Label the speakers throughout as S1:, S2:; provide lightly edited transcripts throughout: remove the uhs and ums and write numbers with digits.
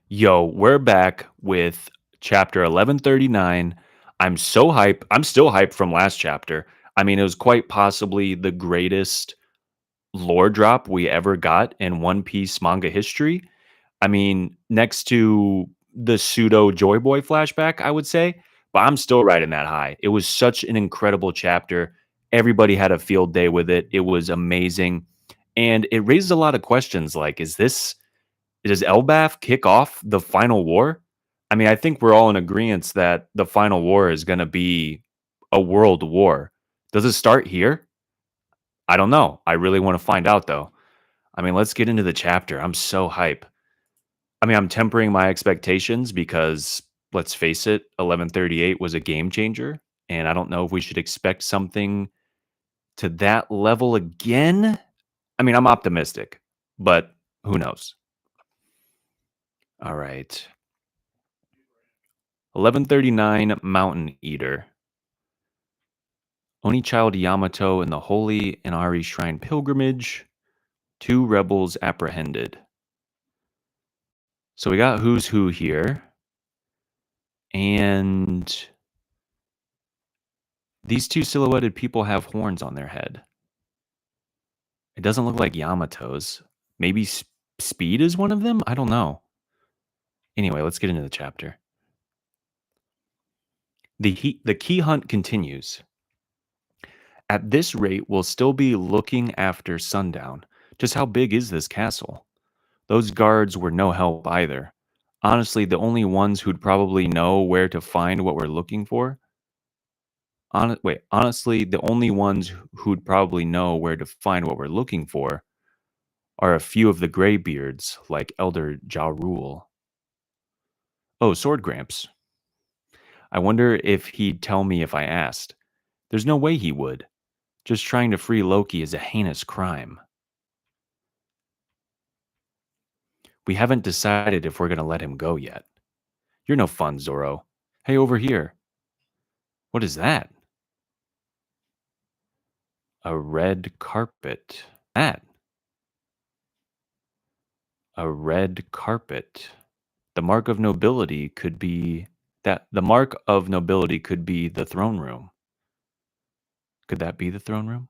S1: Yo, we're back with chapter 1139. I'm so hype. I'm still hyped from last chapter. I mean, it was quite possibly the greatest lore drop we ever got in One Piece manga history. I mean, next to the pseudo Joy Boy flashback, I would say, but I'm still riding that high. It was such an incredible chapter. Everybody had a field day with it. It was amazing. And it raises a lot of questions like, does Elbaf kick off the final war? I mean, I think we're all in agreement that the final war is going to be a world war. Does it start here? I don't know. I really want to find out though. I mean, let's get into the chapter. I'm so hype. I mean, I'm tempering my expectations because let's face it, 1138 was a game changer, and I don't know if we should expect something to that level again. I mean, I'm optimistic, but who knows? All right. 1139 Mountain Eater. Only child Yamato in the Holy Inari Shrine pilgrimage. Two rebels apprehended. So we got who's who here. And these two silhouetted people have horns on their head. It doesn't look like Yamato's. Maybe Speed is one of them? I don't know. Anyway, let's get into the chapter. The key hunt continues. At this rate, we'll still be looking after sundown. Just how big is this castle? Those guards were no help either. Honestly, the only ones who'd probably know where to find what we're looking for. Honestly, the only ones who'd probably know where to find what we're looking for are a few of the graybeards, like Elder Ja Rule. Oh, Sword Gramps. I wonder if he'd tell me if I asked. There's no way he would. Just trying to free Loki is a heinous crime. We haven't decided if we're going to let him go yet. You're no fun, Zoro. Hey, over here. What is that? A red carpet. That. A red carpet. The mark of nobility could be the mark of nobility could be the throne room. Could that be the throne room?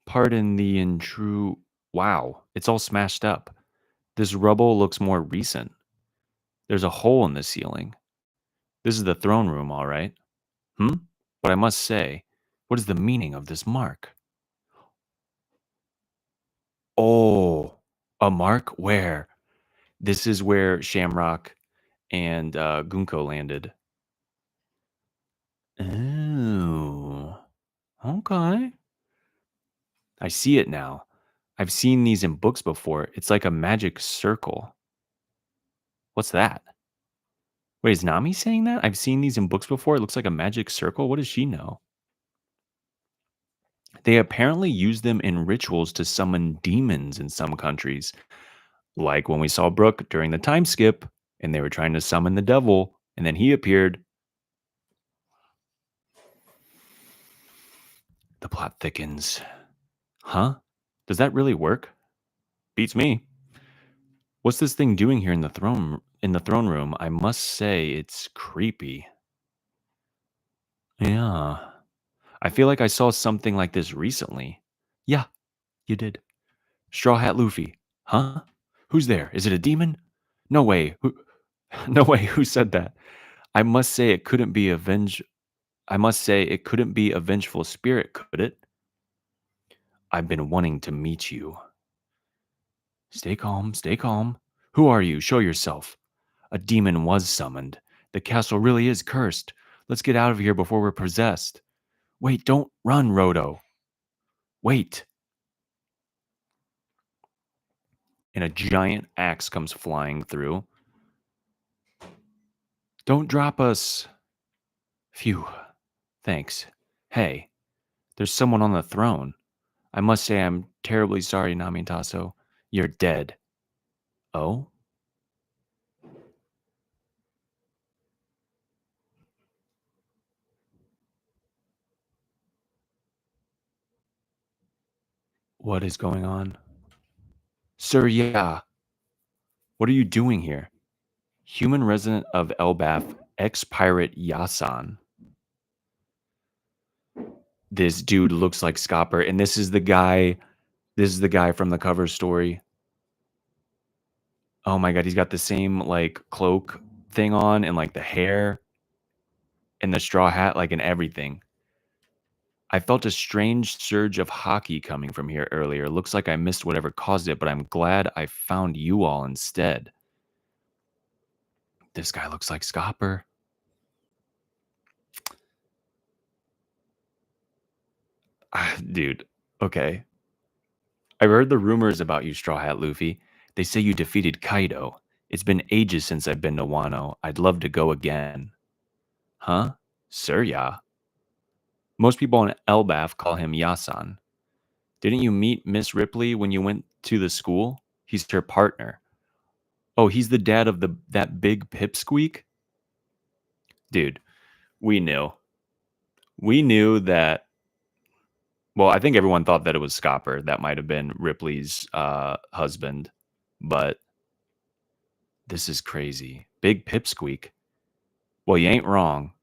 S1: Pardon the intrude. Wow, it's all smashed up. This rubble looks more recent. There's a hole in the ceiling. This is the throne room, all right. Hmm? But I must say, what is the meaning of this mark? Oh, a mark where? This is where Shamrock and Gunko landed. Oh, okay. I see it now. I've seen these in books before. It's like a magic circle. What's that? Wait, is Nami saying that? I've seen these in books before. It looks like a magic circle. What does she know? They apparently use them in rituals to summon demons in some countries, like when we saw Brooke during the time skip and they were trying to summon the devil, and then he appeared. The plot thickens. Huh? Does that really work? Beats me. What's this thing doing here in the throne room? I must say it's creepy. Yeah. I feel like I saw something like this recently. Yeah, you did. Straw Hat Luffy. Huh? Who's there? Is it a demon? No way. No way. Who said that? I must say it couldn't be I must say it couldn't be a vengeful spirit, could it? I've been wanting to meet you. Stay calm, stay calm. Who are you? Show yourself. A demon was summoned. The castle really is cursed. Let's get out of here before we're possessed. Wait, don't run, Roto. Wait. And a giant axe comes flying through. Don't drop us. Phew. Thanks. Hey, there's someone on the throne. I must say I'm terribly sorry, Namitaso. You're dead. Oh? What is going on? Sir, yeah. What are you doing here? Human resident of Elbath, ex-pirate Yasan. This dude looks like Scopper, and this is the guy from the cover story. Oh my god, he's got the same, like, cloak thing on and, like, the hair and the straw hat, like, and everything. I felt a strange surge of hockey coming from here earlier. Looks like I missed whatever caused it, but I'm glad I found you all instead. This guy looks like Scopper. Dude, okay. I've heard the rumors about you, Straw Hat Luffy. They say you defeated Kaido. It's been ages since I've been to Wano. I'd love to go again. Huh? Sir, yeah. Most people in Elbaf call him Yasan. Didn't you meet Miss Ripley when you went to the school? He's her partner. Oh, he's the dad of that big pipsqueak? Dude, we knew. We knew that. Well, I think everyone thought that it was Scopper. That might have been Ripley's husband. But this is crazy. Big pipsqueak. Well, you ain't wrong.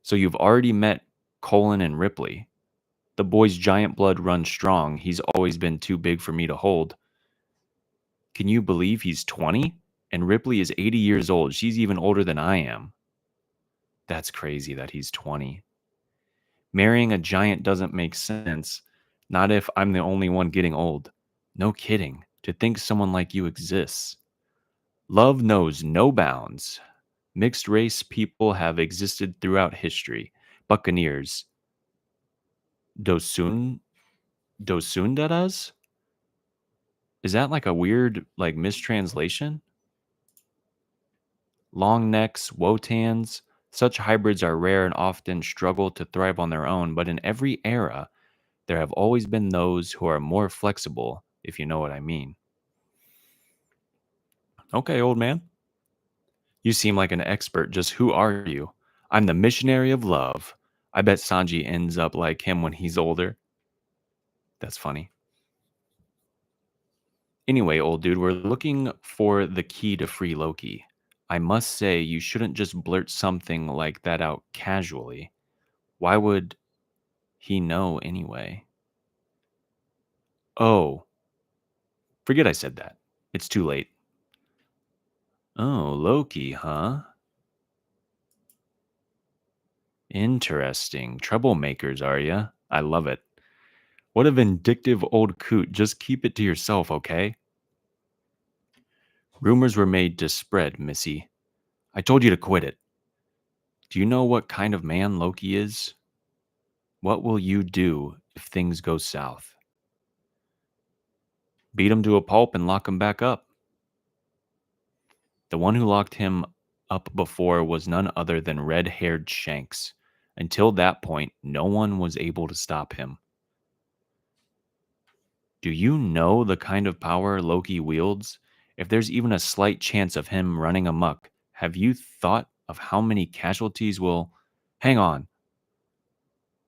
S1: So you've already met Colin and Ripley. The boy's giant blood runs strong. He's always been too big for me to hold. Can you believe he's 20? And Ripley is 80 years old. She's even older than I am. That's crazy that he's 20. Marrying a giant doesn't make sense. Not if I'm the only one getting old. No kidding. To think someone like you exists. Love knows no bounds. Mixed race people have existed throughout history. Buccaneers. Dosun Dosundaras? Is that like a weird like mistranslation? Long necks, wotans. Such hybrids are rare and often struggle to thrive on their own, but in every era, there have always been those who are more flexible, if you know what I mean. Okay, old man. You seem like an expert. Just who are you? I'm the missionary of love. I bet Sanji ends up like him when he's older. That's funny. Anyway, old dude, we're looking for the key to free Loki. I must say, you shouldn't just blurt something like that out casually. Why would he know anyway? Oh, forget I said that. It's too late. Oh, Loki, huh? Interesting. Troublemakers, are ya? I love it. What a vindictive old coot. Just keep it to yourself, okay? Rumors were made to spread, Missy. I told you to quit it. Do you know what kind of man Loki is? What will you do if things go south? Beat him to a pulp and lock him back up. The one who locked him up before was none other than red-haired Shanks. Until that point, no one was able to stop him. Do you know the kind of power Loki wields? If there's even a slight chance of him running amok, have you thought of how many casualties will... Hang on.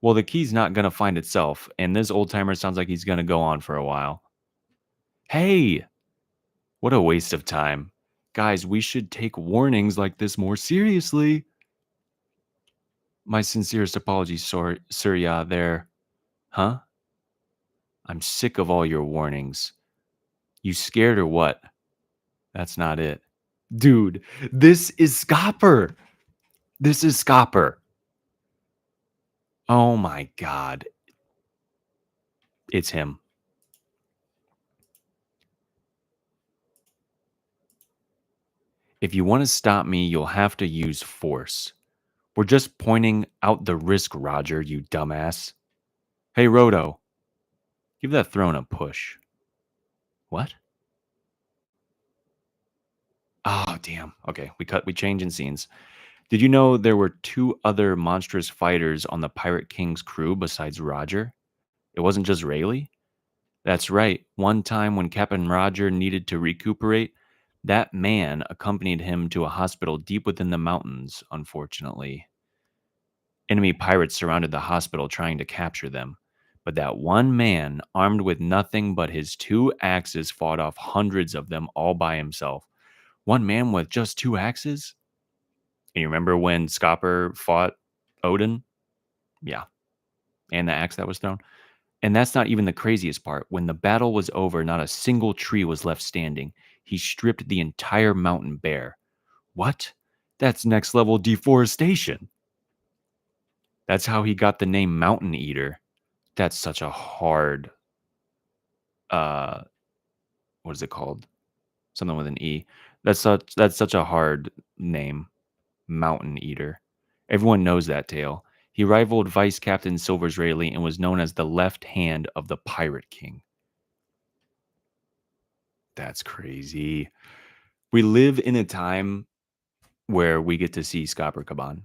S1: Well, the key's not going to find itself, and this old timer sounds like he's going to go on for a while. Hey! What a waste of time. Guys, we should take warnings like this more seriously. My sincerest apologies, Surya, there. Huh? I'm sick of all your warnings. You scared or what? That's not it. Dude, this is Scopper. This is Scopper. Oh my god. It's him. If you want to stop me, you'll have to use force. We're just pointing out the risk, Roger, you dumbass. Hey, Roto. Give that throne a push. What? Oh, damn. Okay, we changing scenes. Did you know there were two other monstrous fighters on the Pirate King's crew besides Roger? It wasn't just Rayleigh? That's right. One time when Captain Roger needed to recuperate, that man accompanied him to a hospital deep within the mountains, unfortunately. Enemy pirates surrounded the hospital trying to capture them. But that one man, armed with nothing but his two axes, fought off hundreds of them all by himself. One man with just two axes? And you remember when Skopper fought Odin? Yeah, and the axe that was thrown. And that's not even the craziest part. When the battle was over, not a single tree was left standing. He stripped the entire mountain bare. What? That's next level deforestation. That's how he got the name Mountain Eater. That's such a hard uh what is it called? Something with an E. That's such a hard name. Mountain Eater. Everyone knows that tale. He rivaled Vice Captain Silver's Rayleigh and was known as the left hand of the Pirate King. That's crazy. We live in a time where we get to see Scopper Kaban.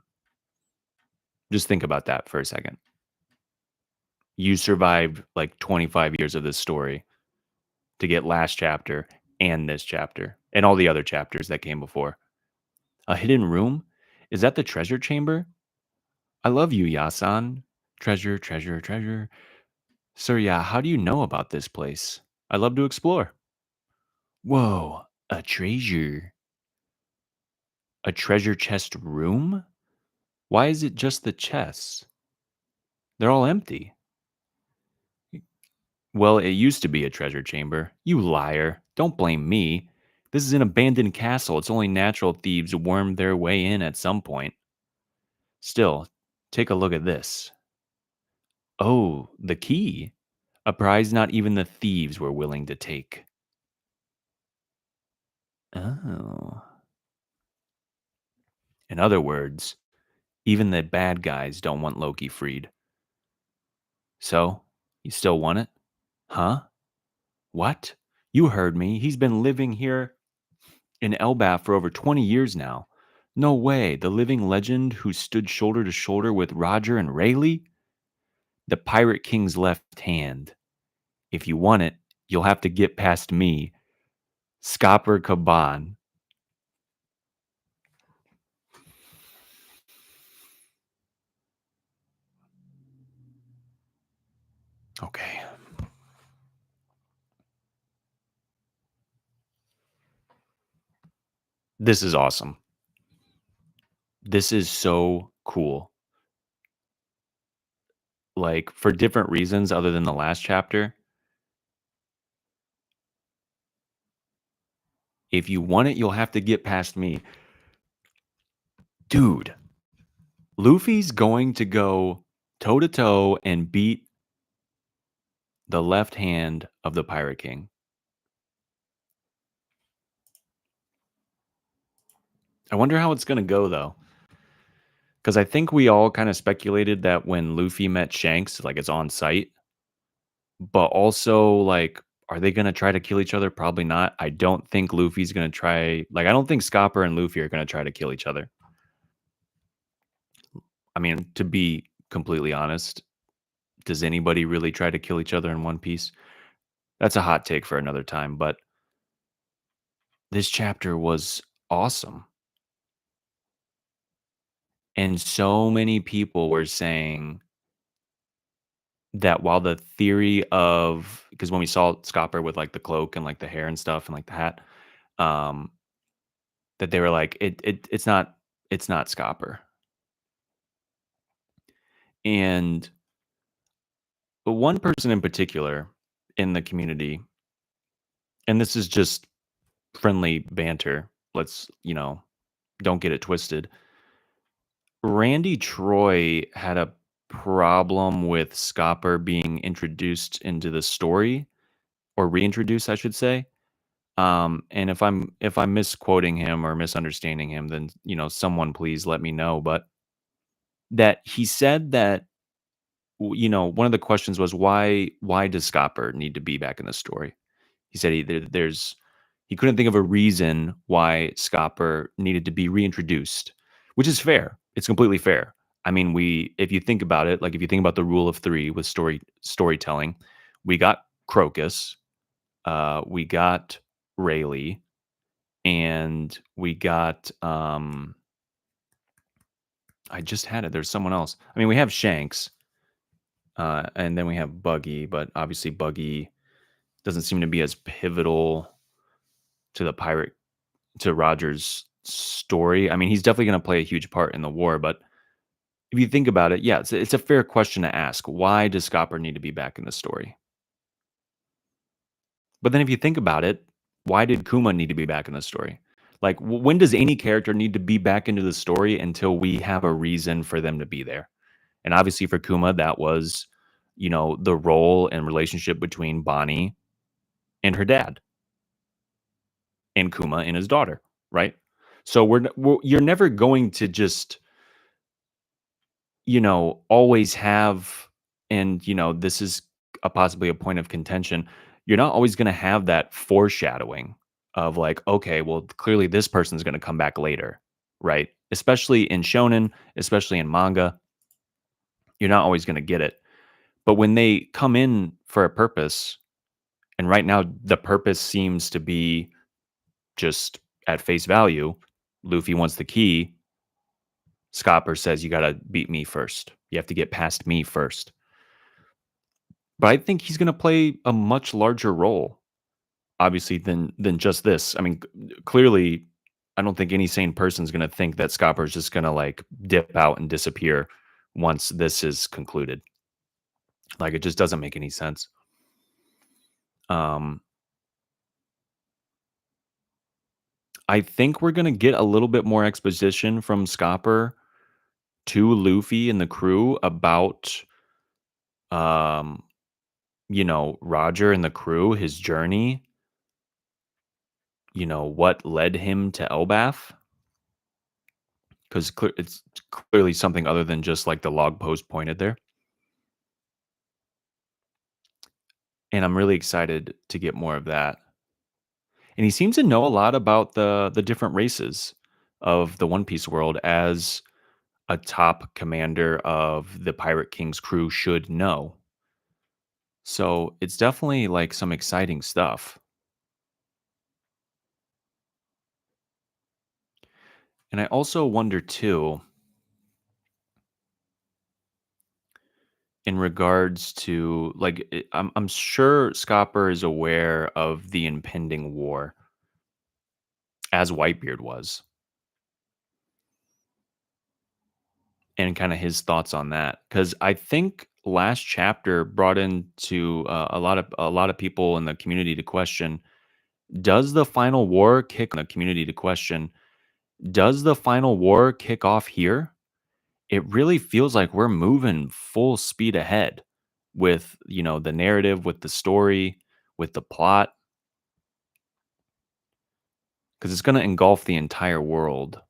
S1: Just think about that for a second. You survived like 25 years of this story to get last chapter and this chapter and all the other chapters that came before. A hidden room? Is that the treasure chamber? I love you, Yasan. Treasure, treasure, treasure. Sir, yeah, how do you know about this place? I love to explore. Whoa, a treasure. A treasure chest room? Why is it just the chests? They're all empty. Well, it used to be a treasure chamber. You liar. Don't blame me. This is an abandoned castle. It's only natural thieves worm their way in at some point. Still, take a look at this. Oh, the key. A prize not even the thieves were willing to take. Oh. In other words, even the bad guys don't want Loki freed. So, you still want it? Huh? What? You heard me. He's been living here in Elbaf for over 20 years now. No way. The living legend who stood shoulder to shoulder with Roger and Rayleigh? The Pirate King's left hand. If you want it, you'll have to get past me, Scopper Kaban. Okay. This is awesome. This is so cool. Like, for different reasons other than the last chapter. If you want it, you'll have to get past me. Dude, Luffy's going to go toe to toe and beat the left hand of the Pirate King. I wonder how it's going to go, though. Because I think we all kind of speculated that when Luffy met Shanks, like it's on site. But also, like, are they going to try to kill each other? Probably not. I don't think Luffy's going to try. Like, I don't think Scopper and Luffy are going to try to kill each other. I mean, to be completely honest, does anybody really try to kill each other in One Piece? That's a hot take for another time, but this chapter was awesome. And so many people were saying that while the theory of because when we saw Scopper with like the cloak and like the hair and stuff and like the hat, um, that they were like, it's not Scopper. And one person in particular in the community, and this is just friendly banter. Let's, don't get it twisted. Randy Troy had a problem with Scopper being introduced into the story or reintroduced, I should say. And if I'm misquoting him or misunderstanding him, then someone please let me know. But that he said that one of the questions was why does Scopper need to be back in the story? He said he couldn't think of a reason why Scopper needed to be reintroduced, which is fair. It's completely fair. I mean, if you think about it, like if you think about the rule of three with storytelling, we got Crocus, we got Rayleigh, and we got I just had it. There's someone else. I mean, we have Shanks, and then we have Buggy, but obviously Buggy doesn't seem to be as pivotal to the pirate to Roger's story. I mean, he's definitely going to play a huge part in the war, but if you think about it, yeah, it's a fair question to ask. Why does Scopper need to be back in the story? But then if you think about it, why did Kuma need to be back in the story? Like, when does any character need to be back into the story until we have a reason for them to be there? And obviously for Kuma, that was, the role and relationship between Bonnie and her dad, and Kuma and his daughter, right? So you're never going to just, always have, and this is possibly a point of contention. You're not always going to have that foreshadowing of like, okay, well, clearly this person's going to come back later, right? Especially in shonen, especially in manga, you're not always going to get it. But when they come in for a purpose, and right now the purpose seems to be just at face value, Luffy wants the key. Scopper says you got to beat me first. You have to get past me first. But I think he's going to play a much larger role, obviously, than just this. I mean, clearly, I don't think any sane person is going to think that Scopper is just going to like dip out and disappear once this is concluded. Like, it just doesn't make any sense. Um, I think we're going to get a little bit more exposition from Scopper to Luffy and the crew about, um, Roger and the crew, his journey, what led him to Elbath. Because it's clearly something other than just like the log post pointed there. And I'm really excited to get more of that. And he seems to know a lot about the different races of the One Piece world, as a top commander of the Pirate King's crew should know. So it's definitely like some exciting stuff. And I also wonder too, in regards to like, I'm sure Scopper is aware of the impending war, as Whitebeard was, and kind of his thoughts on that. Because I think last chapter brought into a lot of people in the community to question: Does the final war kick the community to question? Does the final war kick off here? It really feels like we're moving full speed ahead with the narrative, with the story, with the plot, because it's going to engulf the entire world.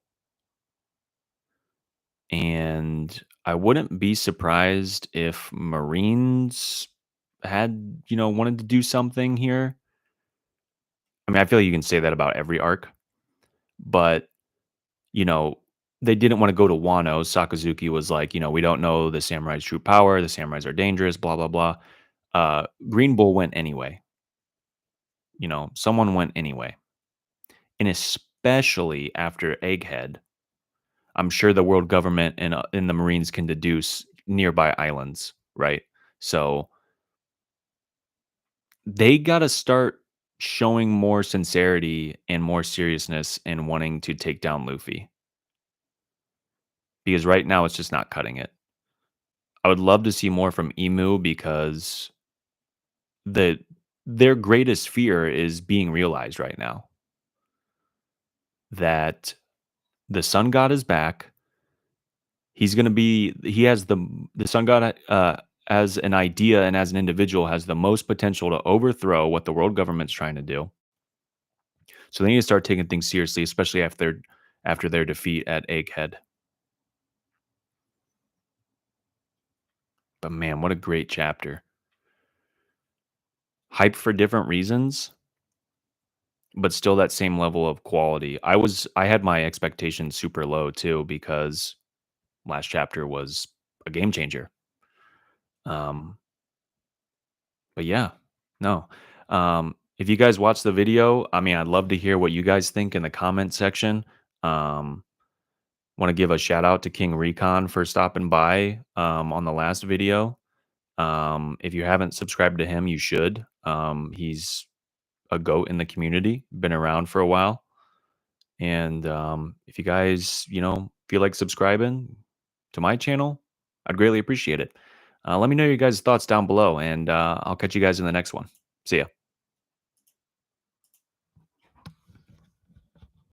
S1: And I wouldn't be surprised if Marines had, wanted to do something here. I mean, I feel like you can say that about every arc, but, you know, they didn't want to go to Wano. Sakazuki was like, we don't know the samurai's true power. The samurais are dangerous, blah, blah, blah. Green Bull went anyway. Someone went anyway. And especially after Egghead, I'm sure the world government and the Marines can deduce nearby islands, right? So they got to start showing more sincerity and more seriousness in wanting to take down Luffy, because right now it's just not cutting it. I would love to see more from Emu, because the their greatest fear is being realized right now, that the sun god is back. He has the sun god, as an idea and as an individual, has the most potential to overthrow what the world government's trying to do. So they need to start taking things seriously, especially after their defeat at Egghead. But man, what a great chapter. Hype for different reasons, but still that same level of quality. I had my expectations super low too, because last chapter was a game changer. Um, but yeah, no. If you guys watch the video, I mean, I'd love to hear what you guys think in the comment section. Um, Want to give a shout out to King Recon for stopping by on the last video. If you haven't subscribed to him, you should. He's a goat in the community, been around for a while. And if you guys, feel like subscribing to my channel, I'd greatly appreciate it. Let me know your guys' thoughts down below, and I'll catch you guys in the next one. See ya.